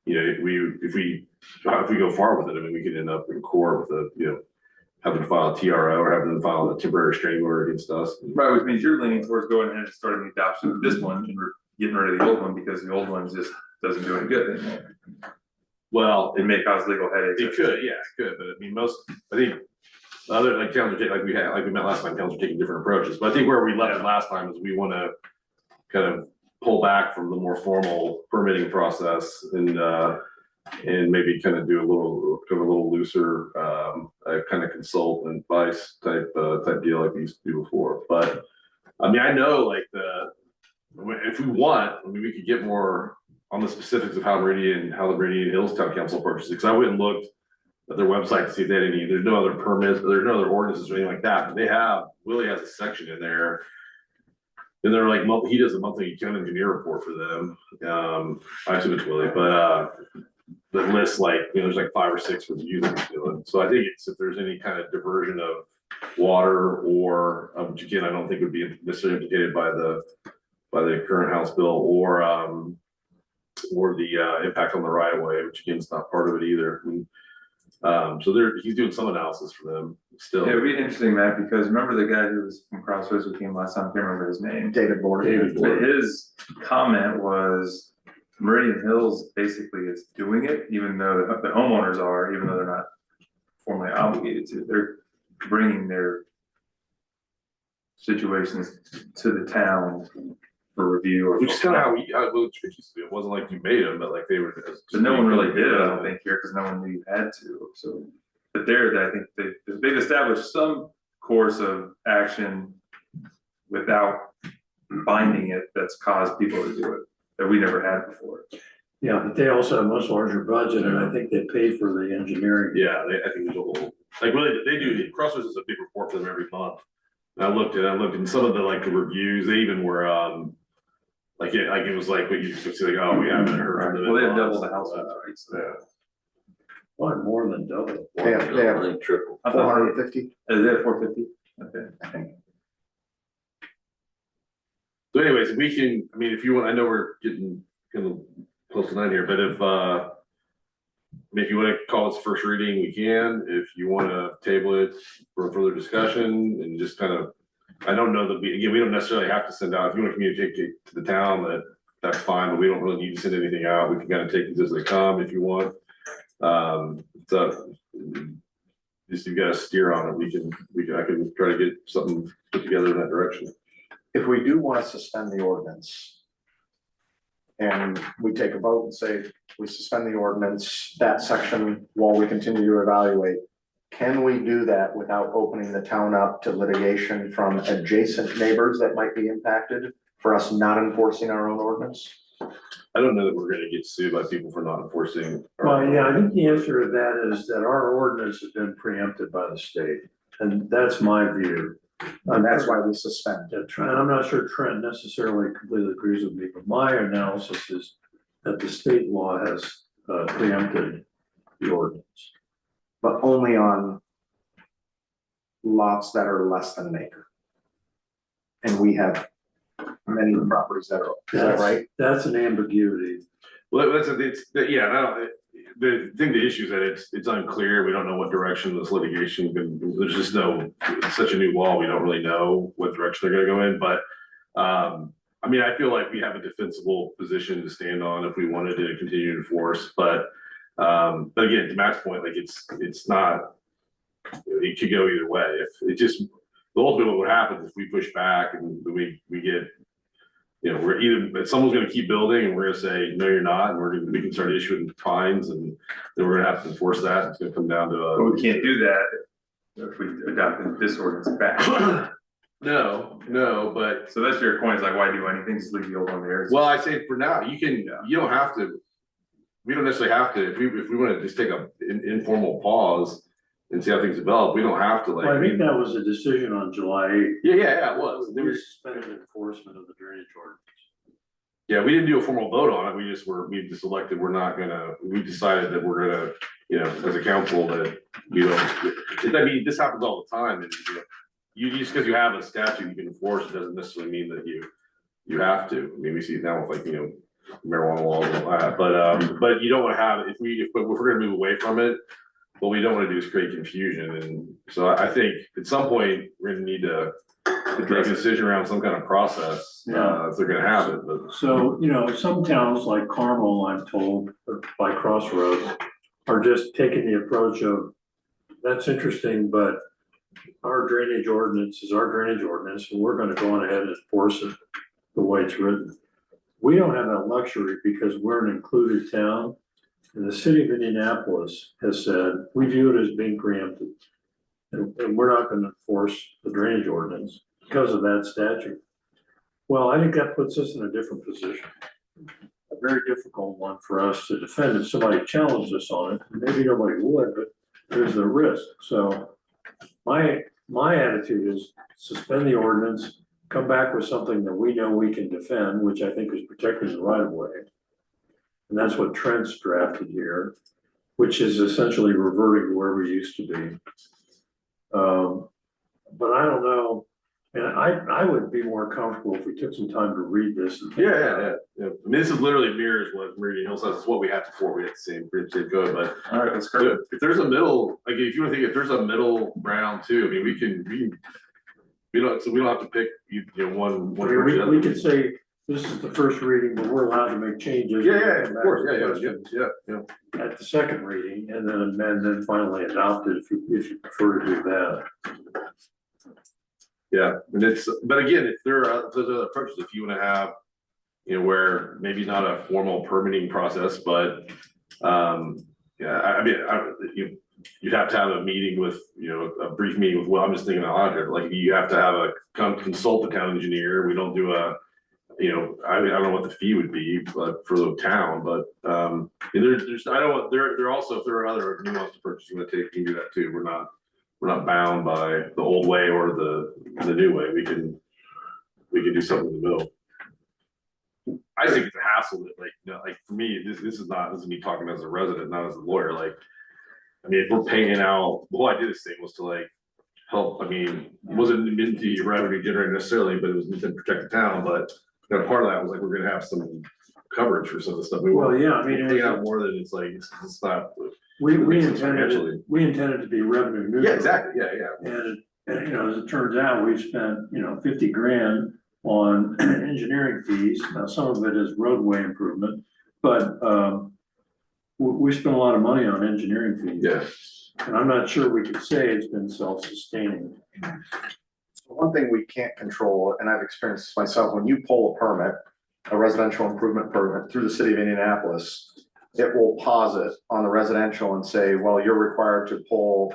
You know, if we go far with it, I mean, we could end up in court with a, you know, having to file a TRO or having to file a temporary restraining order against us. Right, which means you're leaning towards going ahead and starting the adoption of this one and getting rid of the old one, because the old one just doesn't do any good anymore. Well, It may cause legal headaches. it could, yeah, it could, but I mean, I think other, like towns are taking, like we met last time, towns are taking different approaches, but I think where we left it last time is we wanna kind of pull back from the more formal permitting process and maybe kind of do a little looser, kind of consult and advice type deal like we used to do before. But I mean, I know like if we want, I mean, we could get more on the specifics of how the Meridian Hills Town Council purchases, because I went and looked at their website to see if they had any, there's no other permits, there's no other ordinances or anything like that, but Willie has a section in there. And they're like, he does a monthly town engineer report for them. I assume it's Willie, but that lists like, you know, there's like 5 or 6 reviews that he's doing. So I think it's, if there's any kind of diversion of water or, which again, I don't think would be necessarily implicated by the current House bill or the impact on the right of way, which again is not part of it either. So he's doing some analysis for them still. Yeah, it'd be interesting, Matt, because remember the guy who was from Crossroads who came last time, I can't remember his name. David Board. But his comment was Meridian Hills basically is doing it, even though the homeowners are, even though they're not formally obligated to, they're bringing their situations to the town for review or. Which is kind of how which used to be. It wasn't like you made them, but like they were. But no one really did it, I don't think, here, because no one knew you had to, so. But I think they've established some course of action without binding it that's caused people to do it, that we never had before. Yeah, but they also have a much larger budget, and I think they pay for the engineering. Yeah, I think there's a whole, like really, they do, Crossroads is a big report for them every month. And I looked and some of the like the reviews, they even were, like it was like what you used to see, like, oh, we haven't heard from them. Well, they have double the households, right? So Yeah. What, more than double? They have I think triple. I thought 450. Is it 450? Okay. I think. So anyways, we can, I mean, if you want, I know we're getting kind of close to 9 here, but if you want to call this first reading, we can. If you want to table it for further discussion and just kind of, I don't know that we don't necessarily have to send out, if you want to communicate to the town that's fine, but we don't really need to send anything out. We can kind of take these as they come if you want. So just you gotta steer on it. I can try to get something put together in that direction. If we do want to suspend the ordinance, and we take a vote and say, we suspend the ordinance, that section, while we continue to evaluate, can we do that without opening the town up to litigation from adjacent neighbors that might be impacted for us not enforcing our own ordinance? I don't know that we're gonna get sued by people for not enforcing. Well, yeah, I think the answer to that is that our ordinance has been preempted by the state, and that's my view. And that's why we suspend. Yeah, Trent, I'm not sure Trent necessarily completely agrees with me, but my analysis is that the state law has preempted the ordinance. But only on lots that are less than an acre. And we have many properties that are, is that right? That's an ambiguity. Well, yeah, the thing, the issue is that it's unclear. We don't know what direction this litigation, there's just it's such a new law. We don't really know what direction they're gonna go in, but, I mean, I feel like we have a defensible position to stand on if we wanted to continue to enforce, but again, to Matt's point, like it's not, it could go either way. If it just, ultimately what happens if we push back and we get, we're either, someone's gonna keep building and we're gonna say, no, you're not, and we can start issuing fines and then we're gonna have to enforce that. It's gonna come down to But we can't do that if we adopted this ordinance back. No, but, So that's your point, is like, why do anything, just leave the old one there? well, I say for now, you don't have to, we don't necessarily have to, if we wanna just take an informal pause and see how things develop, we don't have to Well, I like. think that was a decision on July 8th. Yeah, it was. They suspended enforcement of the drainage ordinance. Yeah, we didn't do a formal vote on it. We just elected, we decided that we're gonna, as a council that we don't, I mean, this happens all the time. And you just because you have a statute you can enforce, it doesn't necessarily mean that you have to. I mean, we see it now with like, marijuana laws and all that, but you don't want to have, if we're gonna move away from it, what we don't want to do is create confusion. And so I think at some point, we're gonna need to make a decision around some kind of process, if they're gonna have it, but. So, some towns like Carmel, I'm told, or by Crossroads, are just taking the approach of, that's interesting, but our drainage ordinance is our drainage ordinance, and we're gonna go on ahead and enforce it the way it's written. We don't have that luxury because we're an included town, and the city of Indianapolis has said, we view it as being preempted. And we're not gonna enforce the drainage ordinance because of that statute. Well, I think that puts us in a different position. A very difficult one for us to defend if somebody challenged us on it. Maybe nobody would, but there's the risk. So my attitude is suspend the ordinance, come back with something that we know we can defend, which I think is protecting the right of way. And that's what Trent's drafted here, which is essentially reverting to where we used to be. But I don't know, and I would be more comfortable if we took some time to read this. Yeah. I mean, this is literally mirrors what Meridian Hill says. It's what we had before. We had the same code, but All right, that's great. if there's a middle, like if you want to think, if there's a middle ground too, I mean, we don't have to pick one. We could say, this is the first reading, but we're allowed to make changes. Yeah, of course, yeah. At the second reading, and then amend, and finally adopt it if you prefer to do that. Yeah, and but again, if there's other approaches, if you want to have, where maybe not a formal permitting process, but, you'd have to have a meeting with, a brief meeting with, I'm just thinking out loud here, like you have to have consult the town engineer. We don't do I don't know what the fee would be, but for the town, but, there also, if there are other nuanced approaches you want to take, you can do that too. We're not bound by the old way or the new way. We can do something in the middle. I think it's a hassle that like for me, this is me talking as a resident, not as a lawyer. Like, I mean, if we're paying out, the whole idea of this thing was to like help. I mean, it wasn't meant to be revenue generating necessarily, but it was meant to protect the town. But part of that was like, we're gonna have some coverage for some of the stuff. Well, yeah, I mean, paying out more than it's like, it's not. We intended to be revenue neutral. Yeah, exactly, yeah. And as it turns out, we've spent, 50 grand on engineering fees. Now, some of it is roadway improvement, but, we spent a lot of money on engineering fees. Yeah. And I'm not sure we could say it's been self-sustaining. One thing we can't control, and I've experienced this myself, when you pull a permit, a residential improvement permit through the city of Indianapolis, it will pause it on the residential and say, well, you're required to pull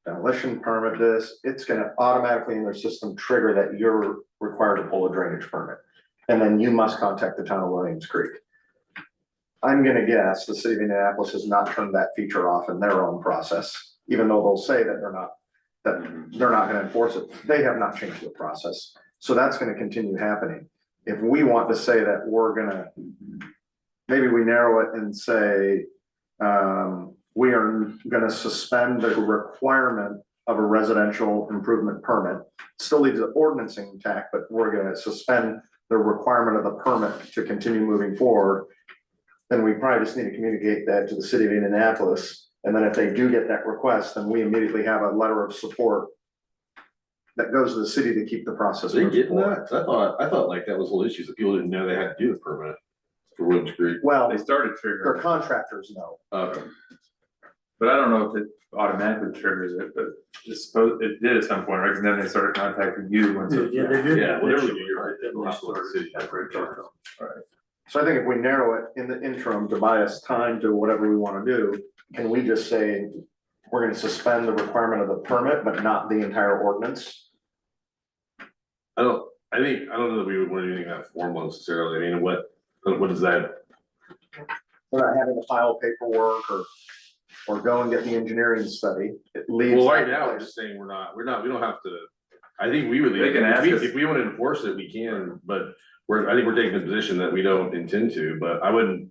demolition permit this. It's gonna automatically in their system trigger that you're required to pull a drainage permit. And then you must contact the town of Williams Creek. I'm gonna guess the city of Indianapolis has not turned that feature off in their own process, even though they'll say that they're not gonna enforce it. They have not changed the process. So that's gonna continue happening. If we want to say that we're gonna, maybe we narrow it and say, we are gonna suspend the requirement of a residential improvement permit. Still leaves the ordinancing intact, but we're gonna suspend the requirement of the permit to continue moving forward. Then we probably just need to communicate that to the city of Indianapolis. And then if they do get that request, then we immediately have a letter of support that goes to the city to keep the process. They moving getting forward. that? I thought like that was whole issues that people didn't know they had to do the permit for Williams Creek. Well, They started their triggering, contractors know. Okay. but I don't know if it automatically triggers it, but it's supposed, it did at some point, right? And then they started contacting you and so. Yeah, they did. Yeah, whatever you initially, do, right? then It'll they have to go to the started city. separate charge. So I think if we narrow it in the interim to buy us time to whatever we want to do, can we just say, we're gonna suspend the requirement of the permit, but not the entire ordinance? I don't know that we would want anything that formal necessarily. I mean, what is that? We're not having to file paperwork or go and get the engineering study. It leaves. Well, right that now, we're place. just saying we don't have to, I think we would. They can ask us. If we want to enforce it, we can, but I think we're taking the position that we don't intend to, but I don't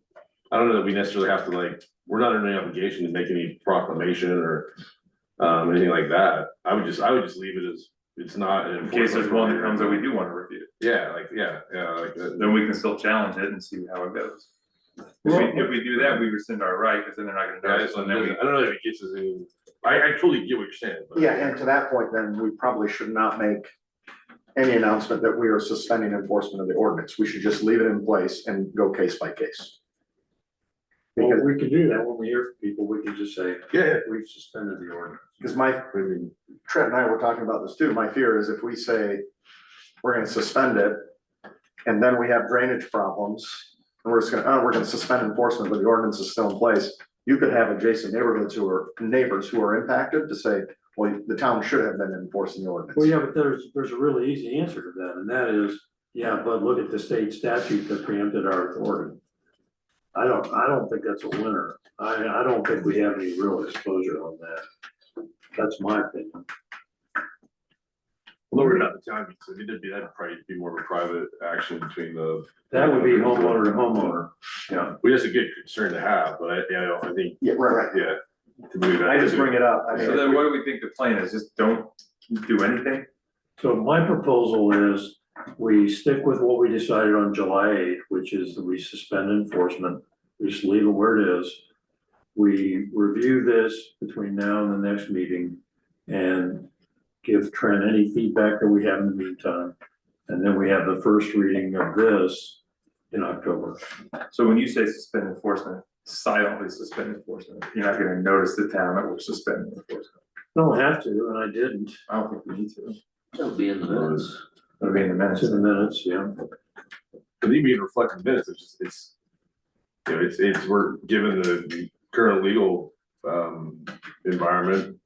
know that we necessarily have to like, we're not under any obligation to make any proclamation or anything like that. I would just leave it as, it's not. an In case there's one that comes that we enforcement. do want to review, Yeah, like that. then we can still challenge it and see how it goes. If we do that, we rescind our right, because then they're not Yeah, gonna I notice, and then we. don't know if it gets us in, I totally get what you're saying. but- Yeah, and to that point, then we probably should not make any announcement that we are suspending enforcement of the ordinance. We should just leave it in place and go case by case. Well, Because, we can do that when we hear from people, we can just say, Yeah, we've suspended the ordinance. because Trent and I were talking about this too. My fear is if we say we're gonna suspend it and then we have drainage problems, and we're just gonna, we're gonna suspend enforcement, but the ordinance is still in place. You could have adjacent neighborhoods neighbors who are impacted to say, well, the town should have been enforcing the ordinance. Well, yeah, but there's a really easy answer to that, and that is, yeah, but look at the state statute that preempted our authority. I don't think that's a winner. I don't think we have any real exposure on that. That's my opinion. well, we're not the town, so that'd probably be more of a private action between the. That would be homeowner to homeowner. Yeah. Well, that's a good concern to have, but I think, Yeah, right. yeah. to move that I just to- bring it up. I So mean, then what do we think the plan is? Just don't do anything? So my proposal is we stick with what we decided on July 8th, which is that we suspend enforcement. We just leave it where it is. We review this between now and the next meeting and give Trent any feedback that we have in the meantime. And then we have the first reading of this in October. So when you say suspend enforcement, silently suspend enforcement, you're not gonna notice the town that we're suspending enforcement. Don't have to, and I didn't. I don't think we need to. It'll be in the minutes. It'll be in the minutes. It's in the minutes, yeah. But even being reflected in minutes, it's you know, it's, we're given the current legal, environment.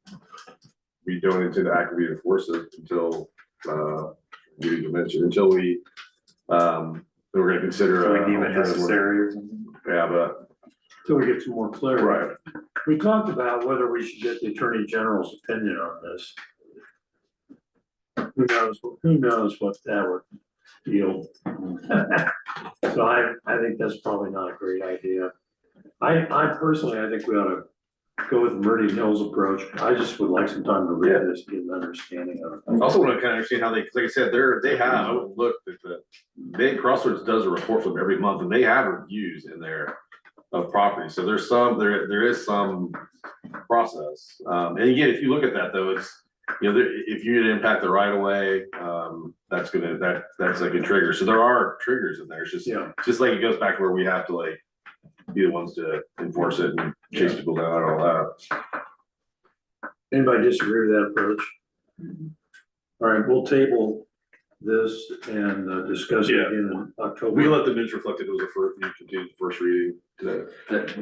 We don't intend to actively enforce it until, you mentioned, until we, we're gonna consider. So we deem it necessary or something. Yeah, but, Till we get some more clarity. right, We talked about whether we should get the Attorney General's opinion on this. Who knows what that would yield. So I think that's probably not a great idea. I personally, I think we ought to go with Meridian Hill's approach. I just would like some time to read this, get an understanding of I it. also want to kind of understand how they, cause like I said, they have, I would look at Crossroads does a report from every month, and they have reviews in there of property, so there is some process. And again, if you look at that though, it's, you know, if you impact the right of way, that's like a trigger. So there are triggers in there. It's just, Yeah. just like it goes back where we have to like be the ones to enforce it and chase people down and all that. Anybody disagree with that approach? All right, we'll table this and discuss it Yeah. again in October. We let the minutes reflect it was a first, you continued the first reading today.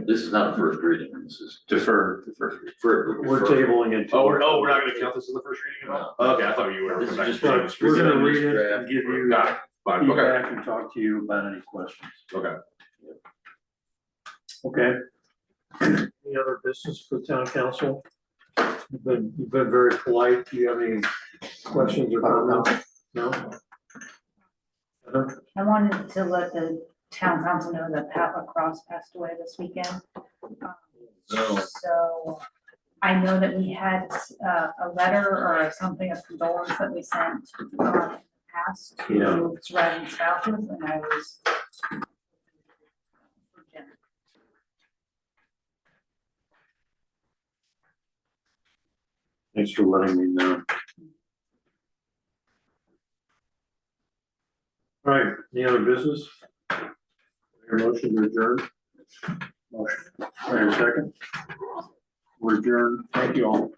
This is not a first reading, this is Defer. We're tabling it. Oh, we're not gonna count this as the first reading at all? Okay, I thought you were. This is just- We're gonna read it and give you Got it, fine, okay, feedback and talk to you about any questions. okay. Okay. Any other business for town council? You've been very polite. Do you have any questions or comments? No? Heather? I wanted to let the town council know that Pat LaCrosse passed away this weekend. So I know that we had a letter or something of condolence that we sent past to surviving spouses, and I was. Thanks for letting me know. All right, any other business? Your motion to adjourn? Motion. All right, second. We're adjourned. Thank you all.